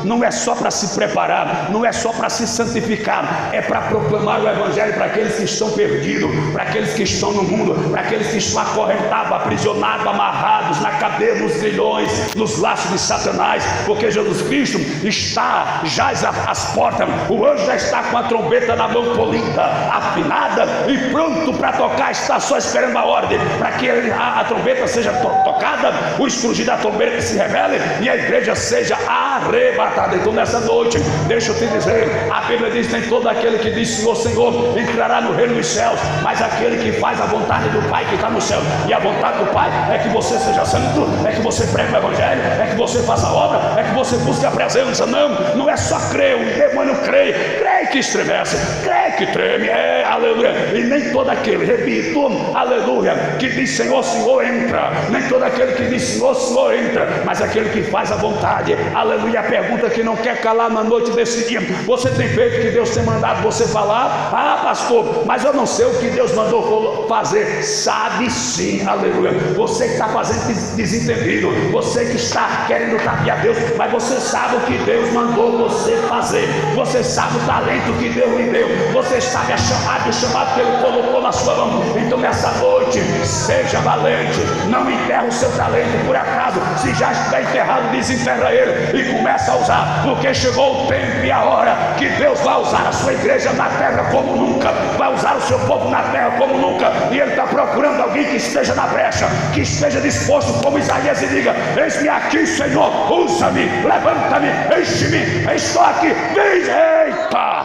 Não é só para se preparar, não é só para se santificar, é para proclamar o evangelho para aqueles que estão perdidos, para aqueles que estão no mundo, para aqueles que estão acorrentados, aprisionados, amarrados na cadeia, nos grilhões, nos laços de Satanás, porque Jesus Cristo está, jaz às portas, o anjo já está com a trombeta na mão polida, afinada e pronto para tocar, está só esperando a hora acorde, para que a trombeta seja tocada, o estrugir da trombeta se revele e a igreja seja arrebatada. Então nessa noite, deixa eu te dizer, a Bíblia diz: nem todo aquele que diz Senhor, Senhor entrará no reino dos céus, mas aquele que faz a vontade do Pai que está no céu. E a vontade do Pai é que você seja santo, é que você pregue o Evangelho, é que você faça a obra, é que você busque a presença. Não é só crer, o demônio crê que estremece, crê que treme, aleluia. E nem todo aquele, repito, aleluia, que diz Senhor, Senhor entra, nem todo aquele que diz Senhor, Senhor entra, mas aquele que faz a vontade, aleluia. A pergunta que não quer calar na noite desse dia: você tem feito o que Deus tem mandado você falar? Ah, pastor, mas eu não sei o que Deus mandou fazer. Sabe sim, aleluia. Você que está fazendo desentendido, você que está querendo tapear Deus, mas você sabe o que Deus mandou você fazer, você sabe o talento que Deus lhe deu, você sabe a chamada, o chamado que Ele colocou na sua mão. Então nessa noite, seja valente, não enterra o seu talento por acaso. Se já estiver enterrado, desenterra ele e começa a usar, porque chegou o tempo e a hora que Deus vai usar a sua igreja na terra como nunca, vai usar o seu povo na terra como nunca. E Ele está procurando alguém que esteja na brecha, que esteja disposto, como Isaías, e diga: eis-me aqui, Senhor, usa-me, levanta-me, enche-me, estou aqui, vem. Eita,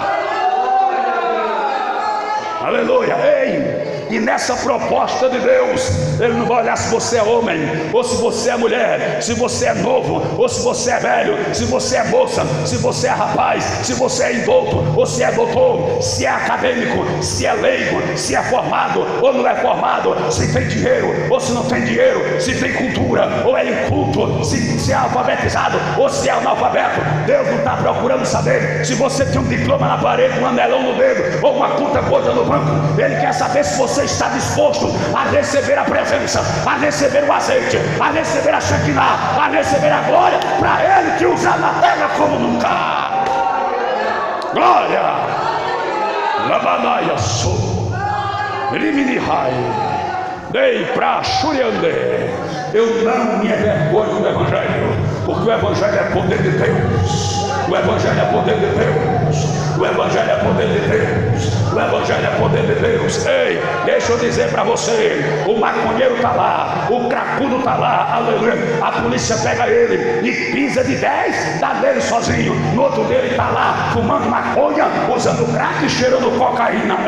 aleluia. Ei, e nessa proposta de Deus, Ele não vai olhar se você é homem ou se você é mulher, se você é novo ou se você é velho, se você é moça, se você é rapaz, se você é indouto ou se é doutor, se é acadêmico, se é leigo, se é formado ou não é formado, se tem dinheiro ou se não tem dinheiro, se tem cultura ou é inculto, se é alfabetizado ou se é analfabeto. Deus não está procurando saber se você tem um diploma na parede, um anelão no dedo ou uma conta gorda no banco. Ele quer saber se você está disposto a receber a presença, a receber o azeite, a receber a Shekinah, a receber a glória, para Ele te usar na terra como nunca. Glória! Labanaia sou, Riminihai, Dei pra Shuriande. Eu não me envergonho do Evangelho, porque o Evangelho é poder de Deus. O Evangelho é poder de Deus. O Evangelho é poder de Deus. O Evangelho é poder de Deus. Ei, deixa eu dizer para você: o maconheiro está lá, o cracudo está lá, aleluia. A polícia pega ele e pisa de 10, dá nele sozinho. No outro dele está lá fumando maconha, usando crack e cheirando cocaína.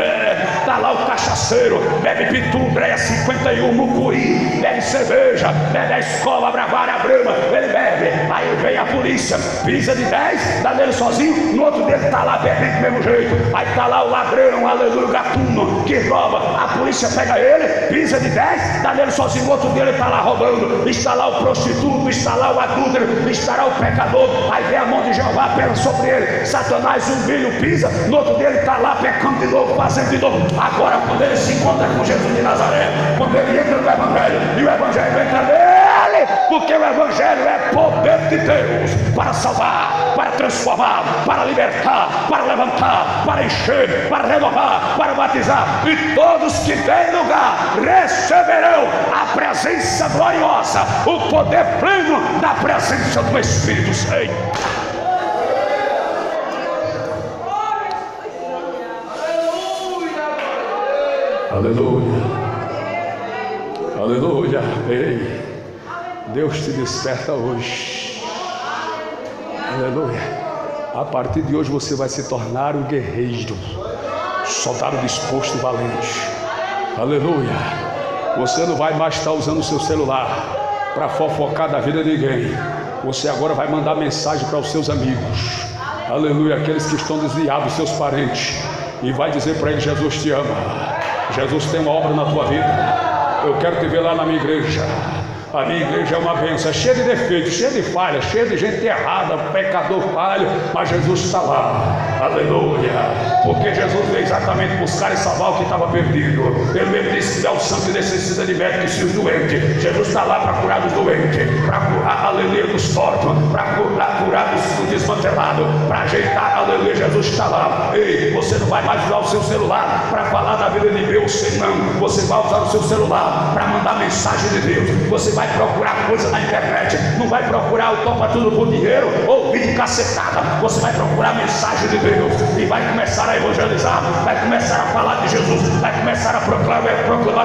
Está lá o cachaceiro, bebe pitu, breia 51, mucuri, bebe cerveja, bebe a escola, bravária, brama, ele bebe. Aí vem a polícia, pisa de 10, dá nele sozinho. No outro dele está lá bebendo do mesmo jeito. Aí está lá o ladrão, aleluia, o gatuno, que rouba. A polícia pega ele, pisa de 10, dá nele sozinho. No outro dele está lá roubando. Está lá o prostituto, está lá o adúltero, está lá o pecador. Aí vem a mão de Jeová, pesa sobre ele. Satanás humilha, pisa. No outro dele está lá pecando de novo, fazendo de novo. Agora, quando ele se encontra com Jesus de Nazaré, quando ele entra no Evangelho e o Evangelho entra nele, porque o Evangelho é poder de Deus para salvar, para transformar, para libertar, para levantar, para encher, para renovar, para batizar. E todos que têm lugar receberão a presença gloriosa, o poder pleno da presença do Espírito Santo. Aleluia, aleluia. Ei, Deus te desperta hoje. Aleluia. A partir de hoje você vai se tornar um guerreiro, soldado disposto e valente. Aleluia. Você não vai mais estar usando o seu celular para fofocar da vida de ninguém. Você agora vai mandar mensagem para os seus amigos. Aleluia. Aqueles que estão desviados, seus parentes. E vai dizer para eles: Jesus te ama. Jesus tem uma obra na tua vida. Eu quero te ver lá na minha igreja. A minha igreja é uma bênção, é cheia de defeitos, cheia de falhas, cheia de gente errada, pecador falho, mas Jesus está lá. Aleluia. Porque Jesus veio exatamente buscar e salvar o que estava perdido. Ele mesmo disse que é o santo e necessita de médicos e os doentes. Jesus está lá para curar dos doentes, para curar, aleluia, dos tortos, para curar dos desmantelados, para ajeitar, aleluia. Jesus está lá. Ei, você não vai mais usar o seu celular para falar da vida de Deus, senão você vai usar o seu celular para mandar mensagem de Deus. Você vai procurar coisa na internet, não vai procurar o topa tudo por dinheiro ou vídeo cacetada. Você vai procurar mensagem de Deus e vai começar a evangelizar, vai começar a falar de Jesus, vai começar a proclamar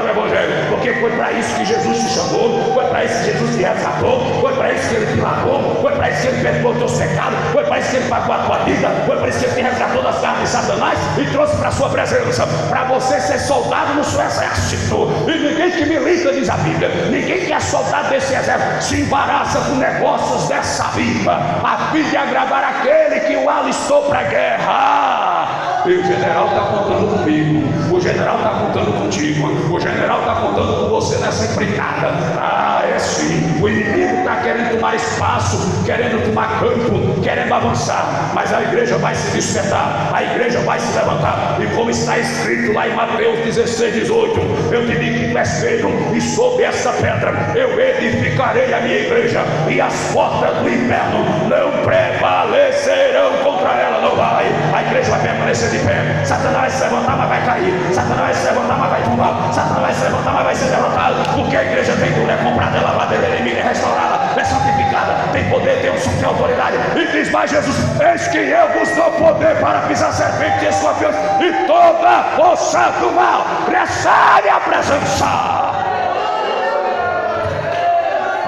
o Evangelho, porque foi para isso que Jesus te chamou, foi para isso que Jesus te resgatou, foi para isso que Ele te lavou, foi para isso que Ele perdoou os teus pecados, foi para isso que Ele pagou a tua vida, foi para isso que Ele te resgatou das garras de Satanás e trouxe para a sua presença, para você ser soldado no seu exército. E ninguém que milita, diz a Bíblia, ninguém que é soldado desse exército se embaraça com negócios dessa vida, a fim de agradar aquele que o alistou para a guerra. E o general está contando comigo, o general está contando contigo, o general está contando com você nessa empreitada. Ah, é sim, o inimigo está querendo tomar espaço, querendo tomar campo, querendo avançar, mas a igreja vai se despertar, a igreja vai se levantar, e como está escrito lá em Mateus 16, 18, eu te digo que tu és Pedro, e sobre essa pedra eu edificarei a minha igreja, e as portas do inferno não prevalecerão contra ela, não vai. A igreja vai permanecer de pé. Satanás vai se levantar, mas vai cair. Satanás vai se levantar, mas vai tombar. Satanás vai se levantar, mas vai ser derrotado. Porque a igreja tem tudo, é comprada, é lavada, é remida, é restaurada, é santificada, tem poder, tem unção, tem autoridade. E diz mais Jesus: eis que eu vos dou poder para pisar serpentes e escorpiões e toda a força do mal. Recebe a presença.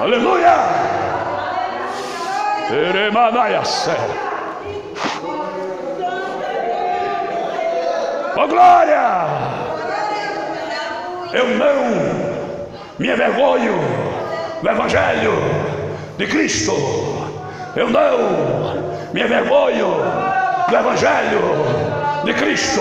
Aleluia. Oh glória! Eu não me envergonho do Evangelho de Cristo. Eu não me envergonho do Evangelho de Cristo.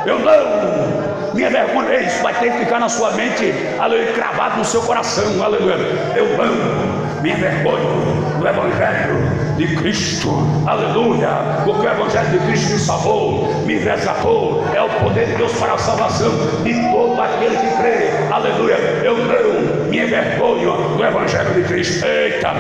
Eu não me envergonho. Isso vai ter que ficar na sua mente, aleluia, cravado no seu coração, aleluia. Eu não me envergonho do Evangelho de Cristo, aleluia, porque o Evangelho de Cristo me salvou, me resgatou, é o poder de Deus para a salvação de todo aquele que crê, aleluia. Eu não me envergonho do Evangelho de Cristo. Eita,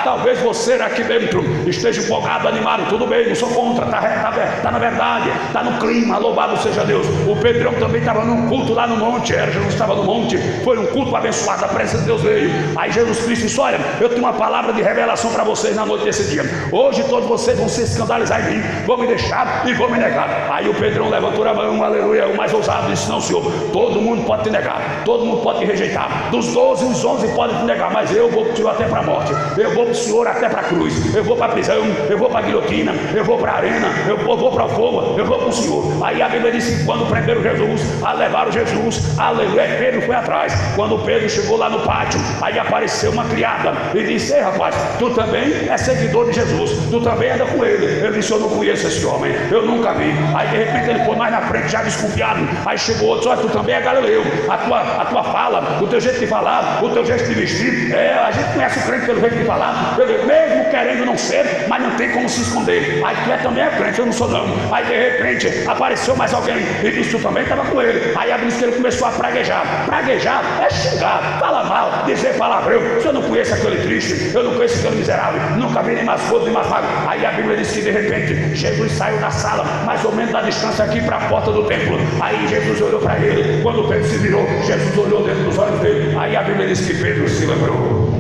talvez você aqui dentro esteja empolgado, animado, tudo bem, não sou contra, está na verdade, está no clima, louvado seja Deus. O Pedrão também estava num culto lá no monte, Jesus estava no monte, foi um culto abençoado, a presença de Deus veio. Aí Jesus Cristo disse: olha, eu tenho uma palavra de revelação para vocês na noite desse dia. Hoje todos vocês vão se escandalizar em mim, vão me deixar e vão me negar. Aí o Pedrão levantou a mão, aleluia, o mais ousado, disse: não, Senhor, todo mundo pode te negar, todo mundo pode te rejeitar, dos 12 os 11 podem te negar, mas eu vou com o Senhor até para a morte, eu vou com o Senhor até para a cruz, eu vou para a prisão, eu vou para a guilhotina, eu vou para a arena, eu vou para o fogo, eu vou com o Senhor. Aí a Bíblia diz que quando prenderam Jesus, levaram Jesus, aleluia, Pedro foi atrás. Quando Pedro chegou lá no pátio, aí apareceu uma criada e disse: ei rapaz, tu também é seguidor de Jesus, tu também anda com ele. Ele disse: eu não conheço esse homem, eu nunca vi. Aí de repente ele foi mais na frente, já desconfiado. Aí chegou outro: olha, tu também é galileu, a tua fala, o teu jeito de falar, o teu jeito de vestir, a gente conhece o crente pelo jeito de falar, mesmo querendo não ser, mas não tem como se esconder. Aí tu também é crente, eu não sou não. Aí de repente apareceu mais alguém e disse: tu também estava com ele. Aí a Bíblia diz que ele começou a praguejar. Praguejar é xingar, falar mal, dizer palavrão. Se eu não conheço aquele triste, eu não conheço aquele miserável, nunca vi nem mais gordo nem mais magro. Aí a Bíblia diz que de repente Jesus saiu da sala, mais ou menos da distância aqui para a porta do templo. Aí Jesus olhou para ele. Quando Pedro se virou, Jesus olhou dentro dos olhos dele. Aí a Bíblia diz que Pedro se lembrou,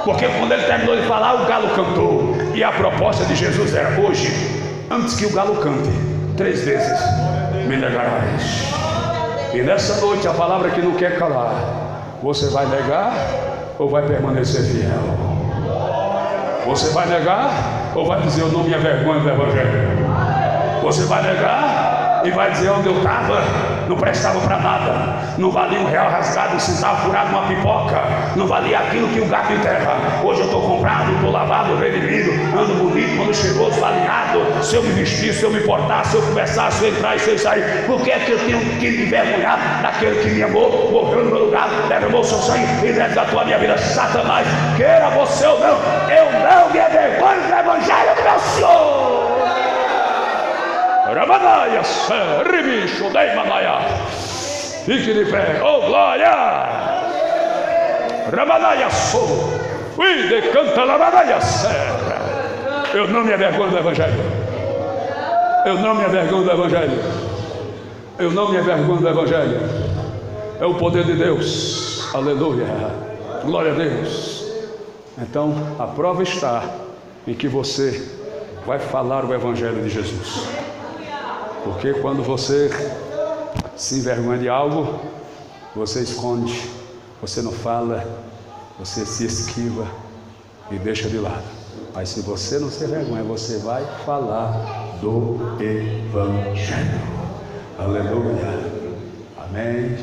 porque quando ele terminou de falar, o galo cantou. E a proposta de Jesus era: hoje, antes que o galo cante 3 vezes, me negarás. E nessa noite, a palavra que não quer calar: você vai negar ou vai permanecer fiel? Você vai negar ou vai dizer: eu não me envergonho do Evangelho? Você vai negar e vai dizer: onde eu estava não prestava para nada, não valia R$1 rasgado, um centavo furado uma pipoca, não valia aquilo que o gato enterra. Hoje eu estou comprado, estou lavado, redimido, ando bonito, ando cheiroso, alinhado. Se eu me vestir, se eu me portar, se eu conversar, se eu entrar e se eu sair, por que é que eu tenho que me envergonhar daquele que me amou, morreu no meu lugar, derramou seu sangue e resgatou a minha vida? Satanás, queira você ou não, eu não me envergonho do Evangelho do meu Senhor. Ramanaia, Ribicho, Deimanaia, fique de pé, oh glória! Ramanaia, sou, de canta Ramanaia, eu não me envergonho do Evangelho, eu não me envergonho do Evangelho, eu não me envergonho do Evangelho, é o poder de Deus, aleluia, glória a Deus. Então a prova está em que você vai falar o Evangelho de Jesus. Porque quando você se envergonha de algo, você esconde, você não fala, você se esquiva e deixa de lado. Mas se você não se vergonha, você vai falar do Evangelho. Aleluia. Amém.